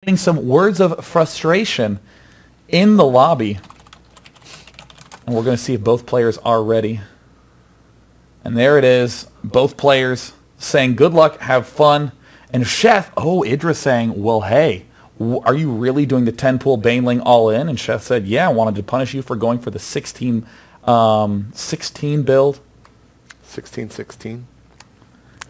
Getting some words of frustration in the lobby. And we're going to see if both players are ready. And there it is. Both players saying good luck, have fun. And Sheth, Idra saying, well, hey, are you really doing the 10-pool Baneling all in? And Sheth said, yeah, I wanted to punish you for going for the 16 build. 16-16?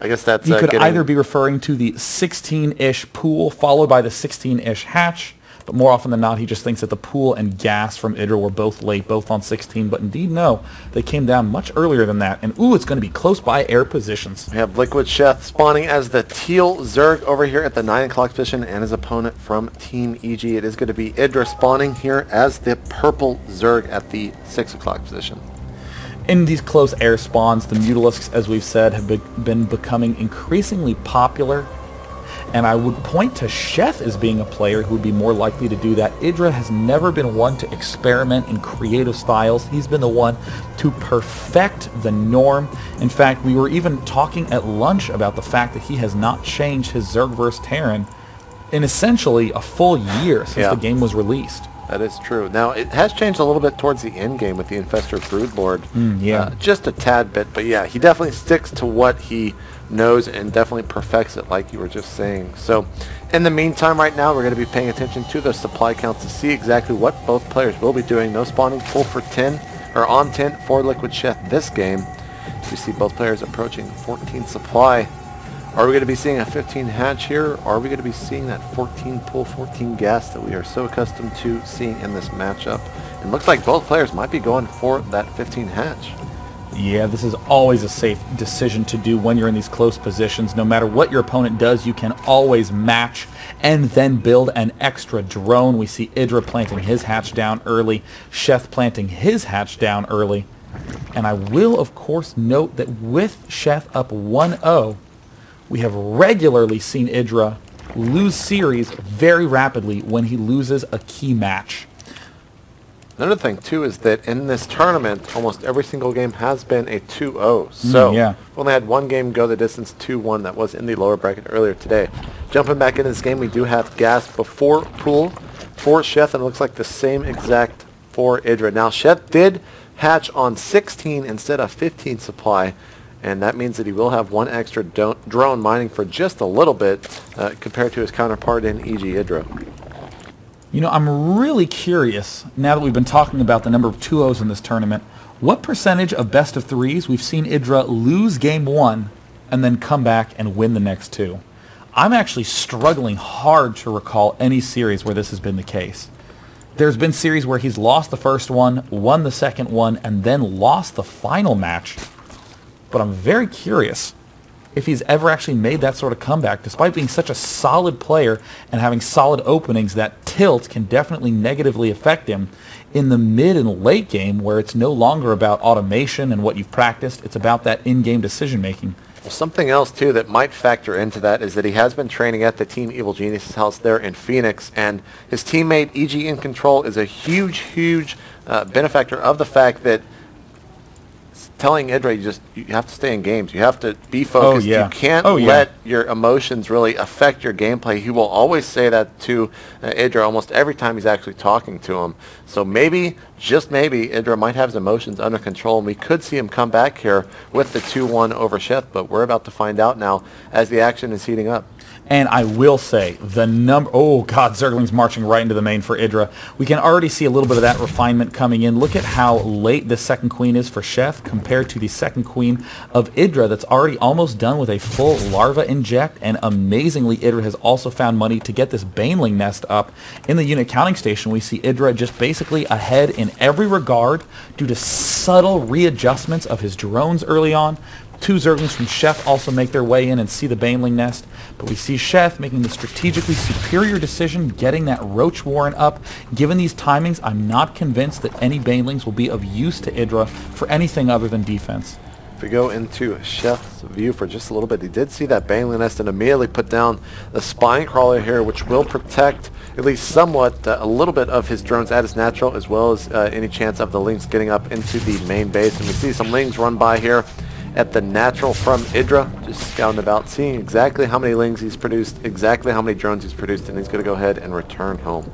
I guess that's you could either be referring to the 16-ish pool followed by the 16-ish hatch, but more often than not, he just thinks that the pool and gas from Idra were both late, both on 16. But indeed, no, they came down much earlier than that. And ooh, it's going to be close by air positions. We have Liquid Sheth spawning as the teal Zerg over here at the 9 o'clock position, and his opponent from Team EG. It is going to be Idra spawning here as the purple Zerg at the 6 o'clock position. In these close air spawns, the Mutalisks, as we've said, have been becoming increasingly popular. And I would point to Sheth as being a player who would be more likely to do that. Idra has never been one to experiment in creative styles. He's been the one to perfect the norm. In fact, we were even talking at lunch about the fact that he has not changed his Zerg vs. Terran in essentially a full year since the game was released. That is true. Now, it has changed a little bit towards the end game with the Infestor Broodlord. Just a tad bit, but yeah, he definitely sticks to what he knows and definitely perfects it like you were just saying. So, in the meantime, right now, we're going to be paying attention to the supply counts to see exactly what both players will be doing. No spawning pool for 10, or on 10 for Liquid Sheth this game. We see both players approaching 14 supply. Are we going to be seeing a 15 hatch here? Or are we going to be seeing that 14 pool, 14 gas that we are so accustomed to seeing in this matchup? It looks like both players might be going for that 15 hatch. Yeah, this is always a safe decision to do when you're in these close positions. No matter what your opponent does, you can always match and then build an extra drone. We see Idra planting his hatch down early, Sheth planting his hatch down early. And I will, of course, note that with Sheth up 1-0, we have regularly seen Idra lose series very rapidly when he loses a key match. Another thing, too, is that in this tournament, almost every single game has been a 2-0. So, we've only had one game go the distance 2-1 that was in the lower bracket earlier today. Jumping back into this game, we do have gas before pool for Sheth, and it looks like the same exact for Idra. Now, Sheth did hatch on 16 instead of 15 supply, and that means that he will have one extra drone mining for just a little bit compared to his counterpart in EG Idra. You know, I'm really curious, now that we've been talking about the number of 2-0s in this tournament, what percentage of best of threes we've seen Idra lose game 1 and then come back and win the next 2. I'm actually struggling hard to recall any series where this has been the case. There's been series where he's lost the first one, won the second one, and then lost the final match. But I'm very curious if he's ever actually made that sort of comeback. Despite being such a solid player and having solid openings, that tilt can definitely negatively affect him in the mid and late game where it's no longer about automation and what you've practiced. It's about that in-game decision-making. Well, something else, too, that might factor into that is that he has been training at the Team Evil Geniuses house there in Phoenix, and his teammate, EG in Control, is a huge benefactor of the fact that telling Idra you have to stay in games. You have to be focused. You can't let your emotions really affect your gameplay. He will always say that to Idra almost every time he's actually talking to him. So maybe, just maybe, Idra might have his emotions under control, and we could see him come back here with the 2-1 over Sheth, but we're about to find out now as the action is heating up. And I will say, the number... Oh, God, Zergling's marching right into the main for Idra. We can already see a little bit of that refinement coming in. Look at how late the second queen is for Sheth compared to the second queen of Idra that's already almost done with a full larva inject. And amazingly, Idra has also found money to get this Baneling nest up. In the unit counting station, we see Idra just basically ahead in every regard due to subtle readjustments of his drones early on. 2 Zerglings from Sheth also make their way in and see the Baneling nest, but we see Sheth making the strategically superior decision, getting that Roach Warren up. Given these timings, I'm not convinced that any Banelings will be of use to Idra for anything other than defense. If we go into Sheth's view for just a little bit, he did see that Baneling nest and immediately put down the Spine Crawler here, which will protect at least somewhat a little bit of his drones at his natural, as well as any chance of the Lynx getting up into the main base. And we see some Lynx run by here. at the natural from Idra. Just scouting about, seeing exactly how many lings he's produced, exactly how many drones he's produced, and he's going to go ahead and return home.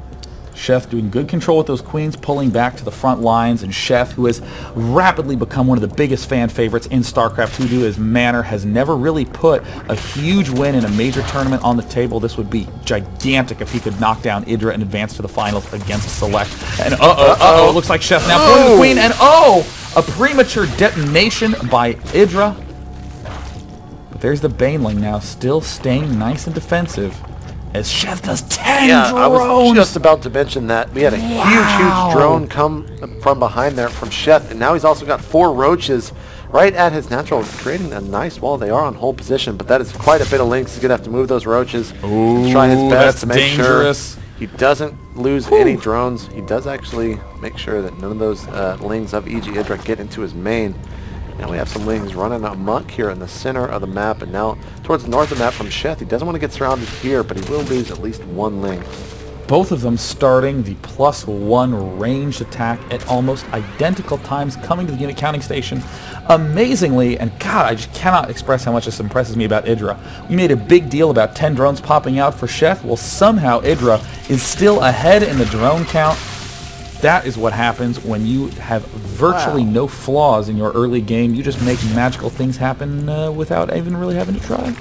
Sheth doing good control with those queens, pulling back to the front lines, and Sheth, who has rapidly become one of the biggest fan favorites in StarCraft 2 due to his manner, has never really put a huge win in a major tournament on the table. This would be gigantic if he could knock down Idra and advance to the finals against Select. And it looks like Sheth now pulling the queen, and a premature detonation by Idra. But there's the Baneling now, still staying nice and defensive, as Sheth does 10 drones. I was just about to mention that. We had a huge drone come from behind there from Sheth, and now he's also got 4 roaches right at his natural, creating a nice wall. They are on hold position, but that is quite a bit of links. He's going to have to move those roaches. Ooh, try his best to make dangerous. Sure he doesn't lose any drones. He does actually make sure that none of those lings of EG Idra get into his main. Now we have some lings running amok here in the center of the map, and now towards the north of the map from Sheth. He doesn't want to get surrounded here, but he will lose at least 1 ling. Both of them starting the +1 ranged attack at almost identical times, coming to the unit counting station. Amazingly, and God, I just cannot express how much this impresses me about Idra. We made a big deal about 10 drones popping out for Sheth. Well, somehow Idra is still ahead in the drone count. That is what happens when you have virtually no flaws in your early game. You just make magical things happen without even really having to try.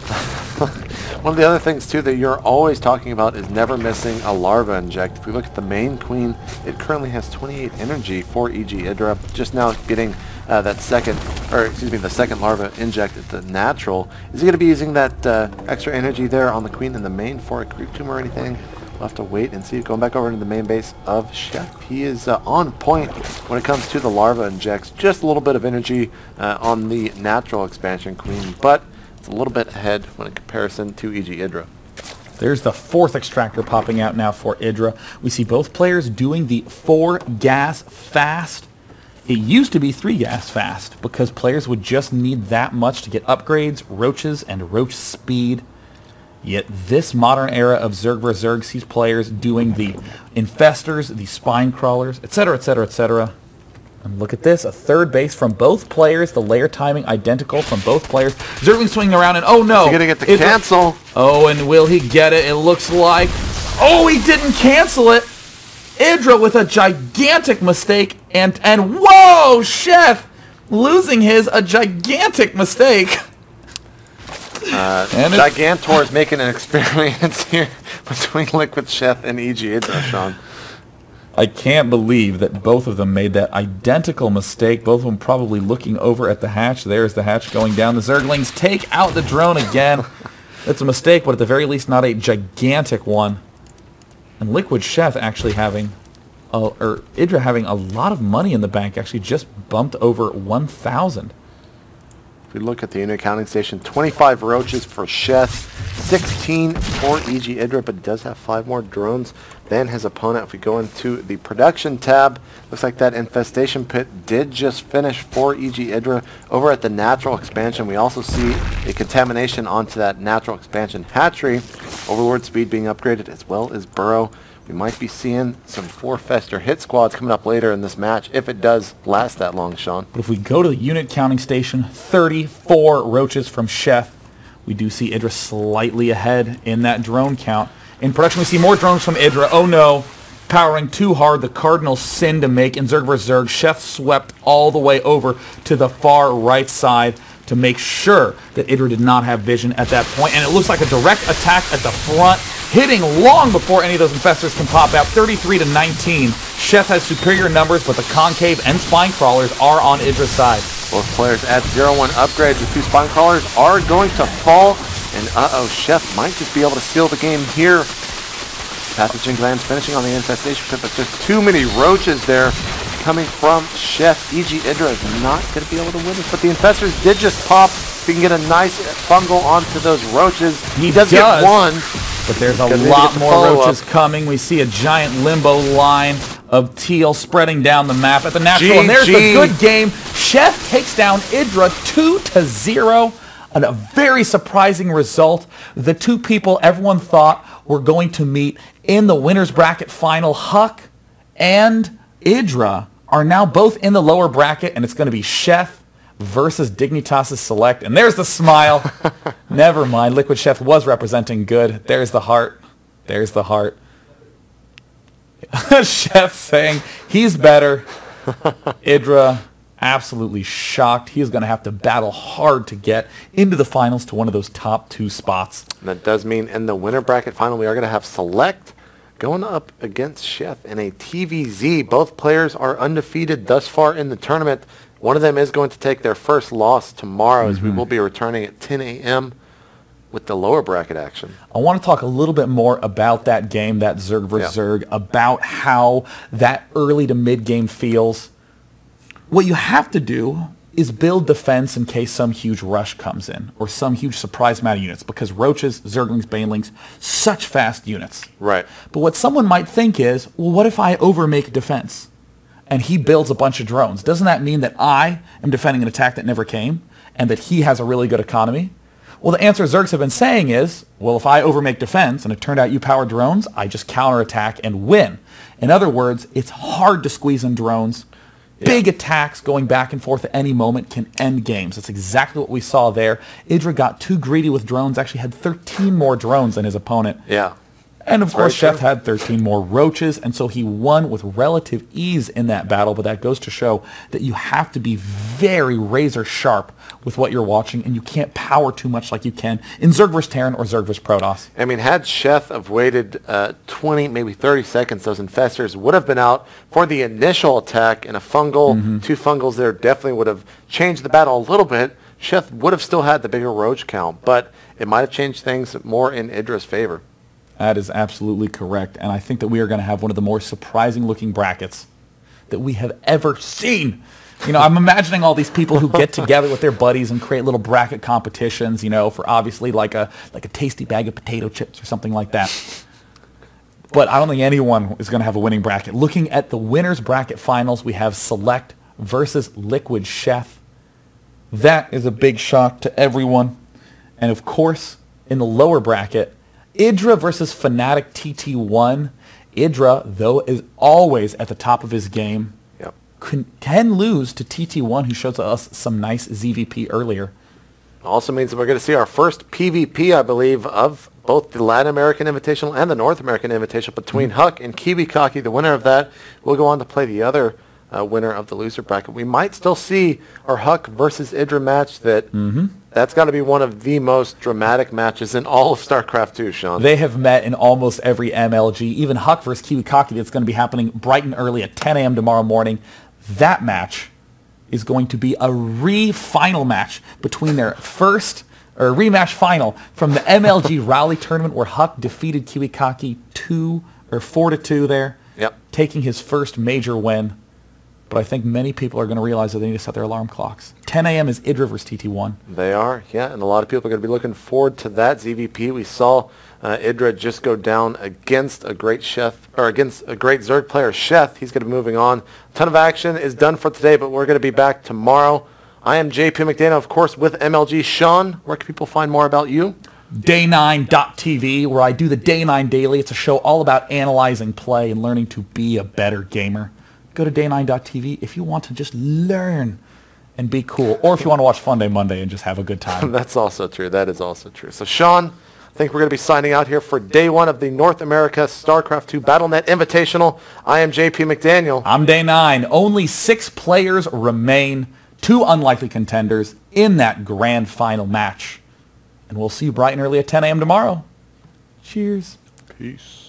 One of the other things, too, that you're always talking about is never missing a larva inject. If we look at the main queen, it currently has 28 energy for EG Idra. Just now getting the second larva inject at the natural. Is he going to be using that extra energy there on the queen in the main for a creep tomb or anything? We'll have to wait and see. Going back over to the main base of Sheth, he is on point when it comes to the larva injects. Just a little bit of energy on the natural expansion queen, but it's a little bit ahead when in comparison to EG Idra. There's the 4th extractor popping out now for Idra. We see both players doing the 4 gas fast. It used to be 3 gas fast because players would just need that much to get upgrades, roaches, and roach speed. Yet this modern era of Zerg vs. Zerg sees players doing the infestors, the spine crawlers, etc., etc., etc. And look at this, a 3rd base from both players, the layer timing identical from both players. Zergling swinging around, and oh no! He's going to get the cancel. Oh, and will he get it? It looks like... Oh, he didn't cancel it! Idra with a gigantic mistake, and whoa! Sheth losing a gigantic mistake. And Gigantor is making an experience here between Liquid Sheth and EG Idra, Sean. I can't believe that both of them made that identical mistake. Both of them probably looking over at the hatch. There's the hatch going down. The Zerglings take out the drone again. It's a mistake, but at the very least not a gigantic one. And Liquid Sheth actually having, Idra having a lot of money in the bank, actually just bumped over 1,000. If we look at the unit counting station, 25 roaches for Sheth, 16 for EG Idra, but he does have 5 more drones than his opponent. If we go into the production tab, looks like that infestation pit did just finish for EG Idra. Over at the natural expansion, we also see a contamination onto that natural expansion hatchery. Overlord speed being upgraded as well as burrow. We might be seeing some 4 Fester hit squads coming up later in this match, if it does last that long, Sean. But if we go to the unit counting station, 34 roaches from Sheth. We do see Idra slightly ahead in that drone count. In production, we see more drones from Idra. Oh no, powering too hard, the cardinal sin to make in Zerg vs. Zerg. Sheth swept all the way over to the far right side to make sure that Idra did not have vision at that point. And it looks like a direct attack at the front, hitting long before any of those infestors can pop out. 33 to 19. Sheth has superior numbers, but the concave and spine crawlers are on Idra's side. Both players at 0-1 upgrades. The 2 spine crawlers are going to fall. And Sheth might just be able to steal the game here. Passaging glands finishing on the infestation pit, but just too many roaches there coming from Sheth. EG Idra is not going to be able to win this, but the infestors did just pop. He can get a nice fungal onto those roaches. He does get 1. But there's a lot more roaches coming. We see a giant limbo line of teal spreading down the map at the natural. And there's the good game. Sheth takes down Idra 2-0. A very surprising result. The 2 people everyone thought were going to meet in the winner's bracket final, Huck and Idra, are now both in the lower bracket, and it's going to be Sheth versus Dignitas' Select. And there's the smile. Never mind. Liquid Sheth was representing good. There's the heart. There's the heart. Sheth saying he's better. Idra absolutely shocked. He's going to have to battle hard to get into the finals to one of those top 2 spots. And that does mean in the winner bracket final, we are going to have Select going up against Sheth in a TVZ. Both players are undefeated thus far in the tournament. One of them is going to take their first loss tomorrow as we will be returning at 10 a.m. with the lower bracket action. I want to talk a little bit more about that game, that Zerg versus Zerg, about how that early to mid game feels. What you have to do is build defense in case some huge rush comes in or some huge surprise amount of units, because Roaches, Zerglings, Banelings, such fast units. Right. But what someone might think is, well, what if I overmake defense and he builds a bunch of drones? Doesn't that mean that I am defending an attack that never came and that he has a really good economy? Well, the answer Zergs have been saying is, well, if I overmake defense and it turned out you power drones, I just counterattack and win. In other words, it's hard to squeeze in drones. Big attacks going back and forth at any moment can end games. That's exactly what we saw there. Idra got too greedy with drones, actually had 13 more drones than his opponent. Yeah. And of course, Sheth had 13 more Roaches, and so he won with relative ease in that battle, but that goes to show that you have to be very razor sharp with what you're watching, and you can't power too much like you can in Zerg vs. Terran or Zerg vs. Protoss. I mean, had Sheth have waited 20, maybe 30 seconds, those infestors would have been out for the initial attack, and a fungal, 2 fungals there definitely would have changed the battle a little bit. Sheth would have still had the bigger Roach count, but it might have changed things more in Idra's favor. That is absolutely correct, and I think that we are going to have one of the more surprising-looking brackets that we have ever seen. You know, I'm imagining all these people who get together with their buddies and create little bracket competitions, you know, for obviously like a tasty bag of potato chips or something like that. But I don't think anyone is going to have a winning bracket. Looking at the winners bracket finals, we have Select versus Liquid Sheth. That is a big shock to everyone. And of course, in the lower bracket, Idra versus Fnatic TT1. Idra, though, is always at the top of his game. Yep. Can lose to TT1, who showed us some nice ZVP earlier. Also means that we're going to see our first PvP, I believe, of both the Latin American Invitational and the North American Invitational between Huck and Kiwikaki. The winner of that will go on to play the other winner of the loser bracket. We might still see our Huck versus Idra match that's got to be one of the most dramatic matches in all of StarCraft 2, Sean. They have met in almost every MLG. Even Huck versus Kiwikaki, that's going to be happening bright and early at 10 a.m. tomorrow morning. That match is going to be a re-final match between their first, or rematch final from the MLG Rally Tournament where Huck defeated Kiwikaki 4-2 there, taking his first major win. But I think many people are going to realize that they need to set their alarm clocks. 10 a.m. is Idra versus TT1. They are, yeah, and a lot of people are going to be looking forward to that ZVP. We saw Idra just go down against a great against a great Zerg player, Sheth. He's going to be moving on. A ton of action is done for today, but we're going to be back tomorrow. I am JP McDaniel, of course, with MLG. Sean, where can people find more about you? Day9.tv, where I do the Day 9 Daily. It's a show all about analyzing play and learning to be a better gamer. Go to Day9.tv if you want to just learn and be cool, or if you want to watch Fun Day Monday and just have a good time. That's also true. That is also true. So, Sean, I think we're going to be signing out here for day 1 of the North America StarCraft 2 BattleNet Invitational. I am JP McDaniel. I'm Day 9. Only 6 players remain, 2 unlikely contenders in that grand final match. And we'll see you bright and early at 10 a.m. tomorrow. Cheers. Peace.